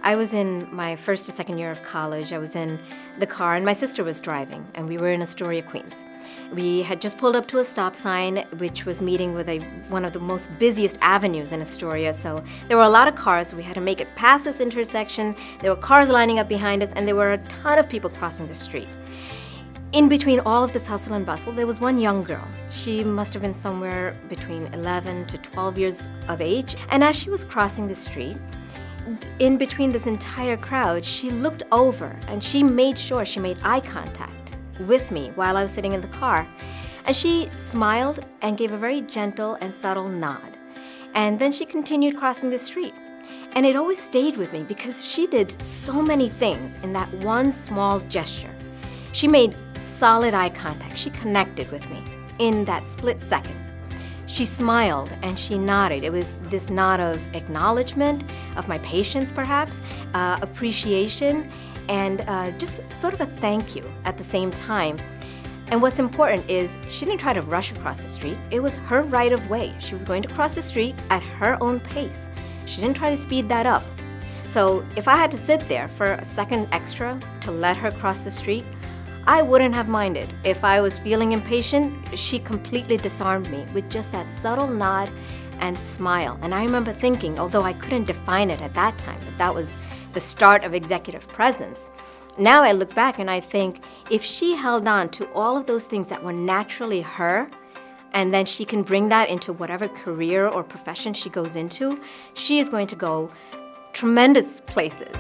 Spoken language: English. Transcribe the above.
I was in my first or second year of college. I was in the car, and my sister was driving, and we were in Astoria, Queens. We had just pulled up to a stop sign, which was meeting with one of the most busiest avenues in Astoria, so there were a lot of cars, so we had to make it past this intersection. There were cars lining up behind us, and there were a ton of people crossing the street. In between all of this hustle and bustle, there was one young girl. She must have been somewhere between 11 to 12 years of age, and as she was crossing the street, in between this entire crowd, she looked over and she made sure she made eye contact with me while I was sitting in the car. And she smiled and gave a very gentle and subtle nod. And then she continued crossing the street. And it always stayed with me because she did so many things in that one small gesture. She made solid eye contact. She connected with me in that split second. She smiled and she nodded. It was this nod of acknowledgement, of my patience perhaps, appreciation, and just sort of a thank you at the same time. And what's important is she didn't try to rush across the street. It was her right of way. She was going to cross the street at her own pace. She didn't try to speed that up. So if I had to sit there for a second extra to let her cross the street, I wouldn't have minded. If I was feeling impatient, she completely disarmed me with just that subtle nod and smile. And I remember thinking, although I couldn't define it at that time, that was the start of executive presence. Now I look back and I think if she held on to all of those things that were naturally her, and then she can bring that into whatever career or profession she goes into, she is going to go tremendous places.